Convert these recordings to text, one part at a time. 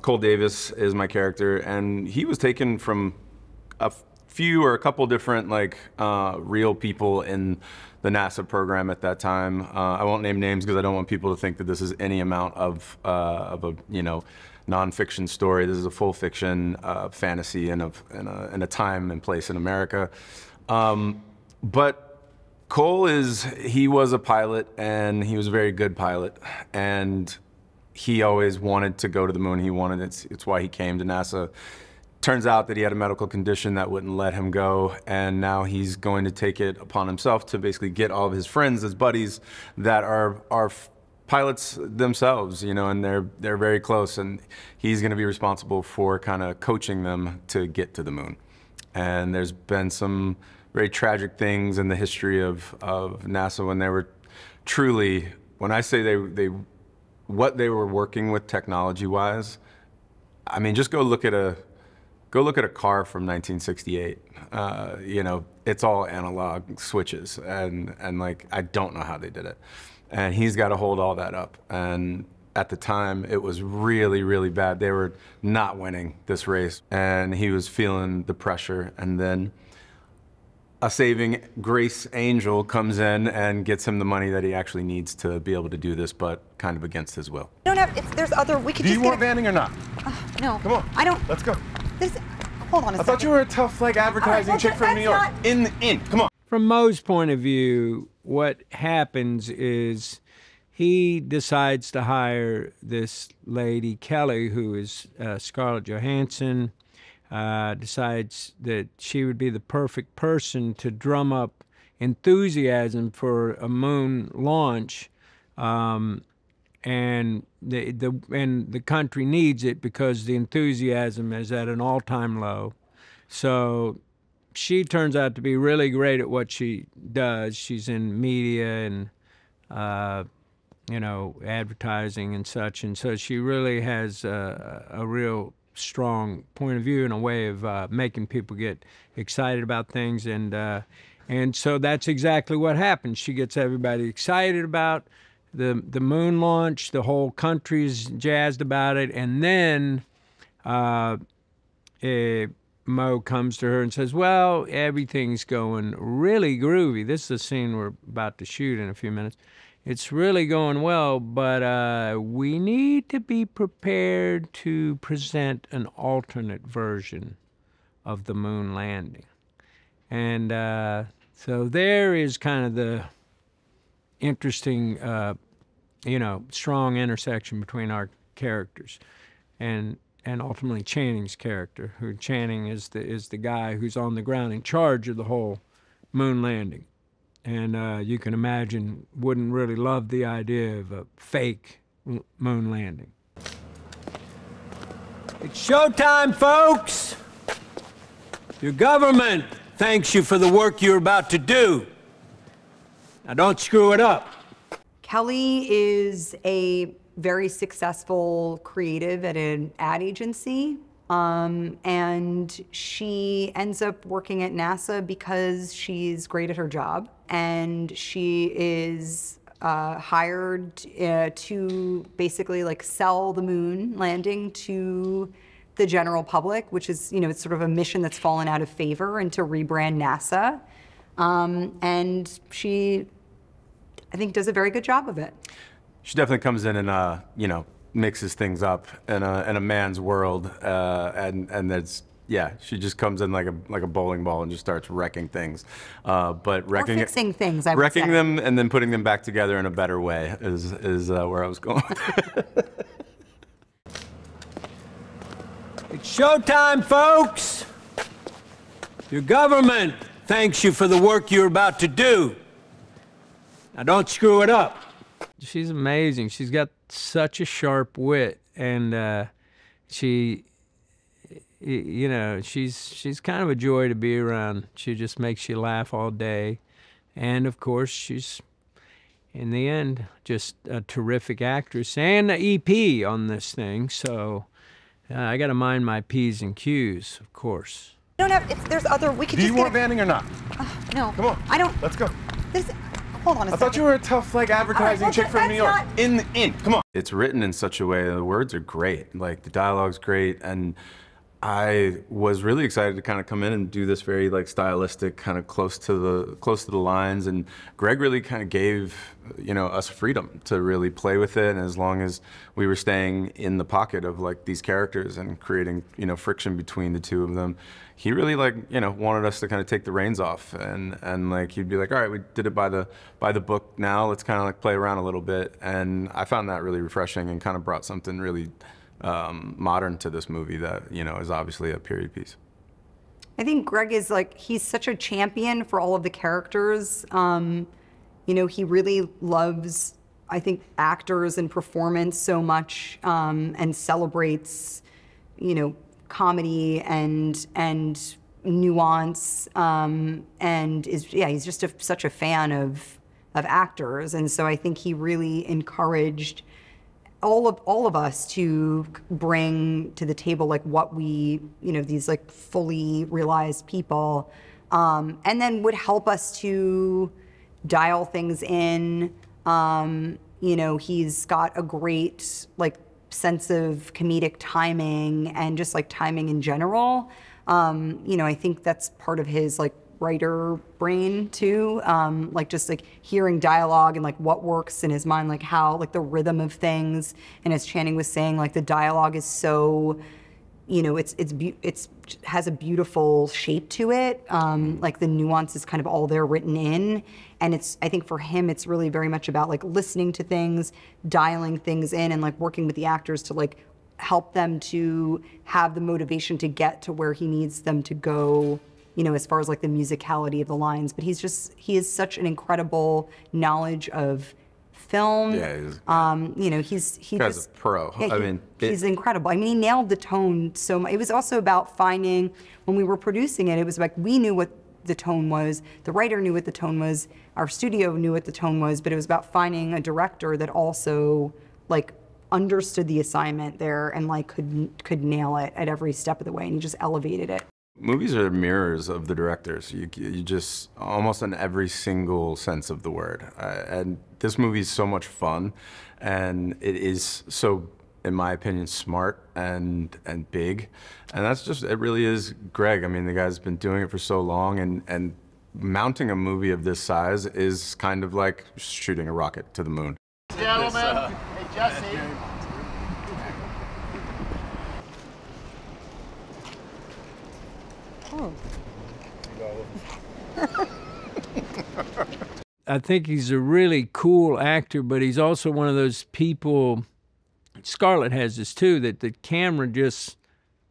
Cole Davis is my character, and he was taken from a few or a couple different real people in the NASA program at that time. I won't name names because I don't want people to think that this is any amount of a nonfiction story. This is a full fiction fantasy in a time and place in America. But Cole he was a pilot, and he was a very good pilot, and he always wanted to go to the moon. He wanted it. It's why he came to NASA. Turns out that he had a medical condition that wouldn't let him go, and now he's going to take it upon himself to basically get all of his friends, his buddies, that are pilots themselves, and they're very close, and he's going to be responsible for kind of coaching them to get to the moon. And there's been some very tragic things in the history of NASA when they were truly, when I say what they were working with technology-wise, I mean, just go look at a car from 1968. It's all analog switches, and I don't know how they did it. And he's got to hold all that up. And at the time, it was really, really bad. They were not winning this race, and he was feeling the pressure. And then a saving grace angel comes in and gets him the money that he actually needs to be able to do this, but kind of against his will. There's other, we could Do you want Vanning or not? No. Come on. I don't. Let's go. Hold on a second. I thought you were a tough, advertising chick from New York. In. Come on. From Mo's point of view, what happens is he decides to hire this lady, Kelly, who is Scarlett Johansson, decides that she would be the perfect person to drum up enthusiasm for a moon launch, and the country needs it because the enthusiasm is at an all-time low. So she turns out to be really great at what she does. She's in media and advertising and such, and so she really has a real strong point of view and a way of making people get excited about things, and so that's exactly what happens. She gets everybody excited about the moon launch. The whole country's jazzed about it, and then Mo comes to her and says, well, everything's going really groovy. This is a scene we're about to shoot in a few minutes. It's really going well, but we need to be prepared to present an alternate version of the moon landing. And so there is kind of the interesting, strong intersection between our characters and ultimately Channing's character, who Channing is the guy who's on the ground in charge of the whole moon landing. And you can imagine wouldn't really love the idea of a fake moon landing. It's showtime, folks! Your government thanks you for the work you're about to do. Now don't screw it up. Kelly is a very successful creative at an ad agency. And she ends up working at NASA because she's great at her job, and she is hired to basically sell the moon landing to the general public, which is, it's sort of a mission that's fallen out of favor, and to rebrand NASA. And she, I think, does a very good job of it. She definitely comes in and, mixes things up in a man's world, and that's, yeah, she just comes in like a bowling ball and just starts wrecking things, but wrecking fixing things, I would wrecking say. them and then putting them back together in a better way is where I was going. It's showtime, folks! Your government thanks you for the work you're about to do. Now don't screw it up. She's amazing. She's got such a sharp wit, and she's kind of a joy to be around. She just makes you laugh all day, and of course she's, in the end, just a terrific actress and an EP on this thing. So I got to mind my P's and Q's, of course. There's other, we could Do just you want Vanning or not? No. Come on. I don't. Let's go. Hold on a I second. thought you were a tough, like, advertising well, chick from that's New York. not- In. Come on. It's written in such a way, the words are great, like the dialogue's great, and I was really excited to kind of come in and do this very like stylistic, kind of close to the lines, and Greg really kind of gave us freedom to really play with it, and as long as we were staying in the pocket of like these characters and creating friction between the two of them, he really like wanted us to kind of take the reins off, and like he'd be like, all right, we did it by the book now, let's kind of like play around a little bit, and I found that really refreshing and kind of brought something really modern to this movie that is obviously a period piece. I think Greg is like, he's such a champion for all of the characters. He really loves, I think, actors and performance so much, and celebrates, comedy and nuance, and he's just such a fan of actors, and so I think he really encouraged all of us to bring to the table like what we, these like fully realized people, and then would help us to dial things in. He's got a great like sense of comedic timing and just like timing in general. I think that's part of his like writer brain too, like just like hearing dialogue and like what works in his mind, like how like the rhythm of things, and as Channing was saying, like the dialogue is so, it's has a beautiful shape to it, like the nuance is kind of all there written in, and I think for him it's really very much about like listening to things, dialing things in, and like working with the actors to like help them to have the motivation to get to where he needs them to go, as far as like the musicality of the lines. But he is such an incredible knowledge of film. Yeah, he's guy's a pro. Yeah, he's incredible. I mean, he nailed the tone so much. It was also about finding, when we were producing it, it was like we knew what the tone was, the writer knew what the tone was, our studio knew what the tone was, but it was about finding a director that also like understood the assignment there and like could nail it at every step of the way, and he just elevated it. Movies are mirrors of the directors. You just, almost in every single sense of the word. And this movie is so much fun, and it is so, in my opinion, smart and big. And that's just, it really is Greg. I mean, the guy's been doing it for so long, and mounting a movie of this size is kind of like shooting a rocket to the moon. Gentlemen, hey Jesse. I think he's a really cool actor, but he's also one of those people, Scarlett has this too, that the camera just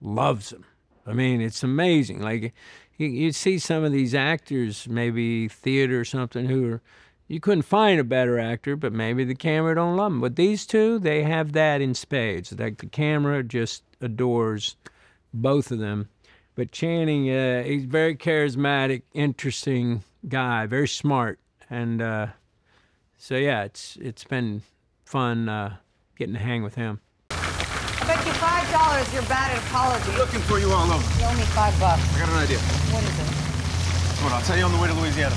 loves him. I mean, it's amazing. Like, you see some of these actors, maybe theater or something, who are, you couldn't find a better actor, but maybe the camera don't love them. But these two, they have that in spades. Like, the camera just adores both of them. But Channing, he's very charismatic, interesting guy, very smart. And so, yeah, it's been fun getting to hang with him. I bet you $5 you're bad at apologies. Looking for you all over. You owe me $5. I got an idea. What is it? Come on, I'll tell you on the way to Louisiana.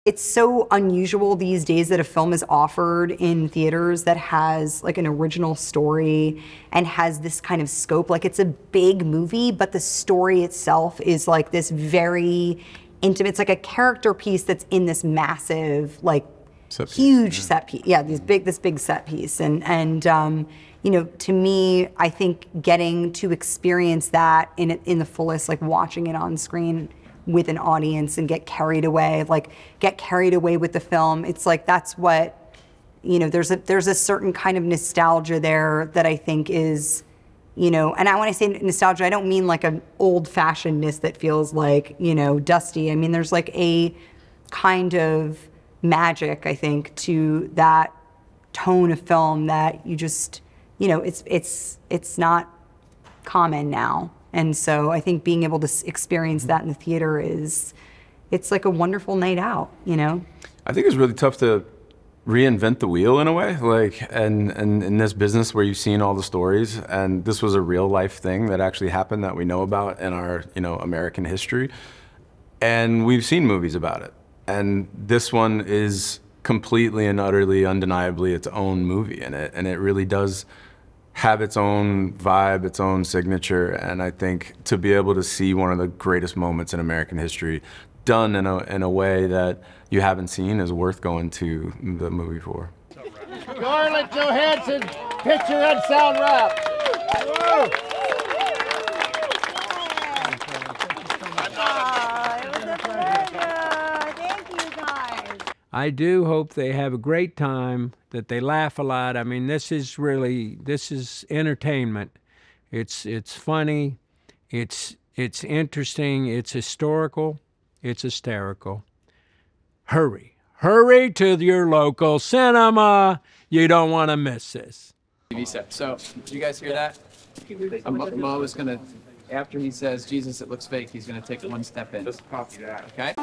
It's so unusual these days that a film is offered in theaters that has like an original story and has this kind of scope. Like, it's a big movie, but the story itself is like this very intimate. It's like a character piece that's in this massive, like huge set piece. Yeah, this big set piece. And to me, I think getting to experience that in the fullest, like watching it on screen with an audience and get carried away with the film. It's like, that's what, there's a certain kind of nostalgia there that I think is, and when I say nostalgia, I don't mean like an old-fashionedness that feels like, dusty. I mean, there's like a kind of magic, I think, to that tone of film that you just, it's not common now. And so I think being able to experience that in the theater it's like a wonderful night out, I think it's really tough to reinvent the wheel in a way, like, and in this business where you've seen all the stories, and this was a real life thing that actually happened that we know about in our, American history, and we've seen movies about it. And this one is completely and utterly, undeniably its own movie in it, and it really does have its own vibe, its own signature. And I think to be able to see one of the greatest moments in American history done in a way that you haven't seen is worth going to the movie for. Scarlett Johansson, picture and sound wrap. I do hope they have a great time, that they laugh a lot. I mean, this is entertainment. It's funny, it's interesting, it's historical, it's hysterical. Hurry to your local cinema. You don't want to miss this. TV set. So, did you guys hear that? Mo is gonna, after he says, Jesus, it looks fake, he's gonna take one step in. Just copy that. Okay?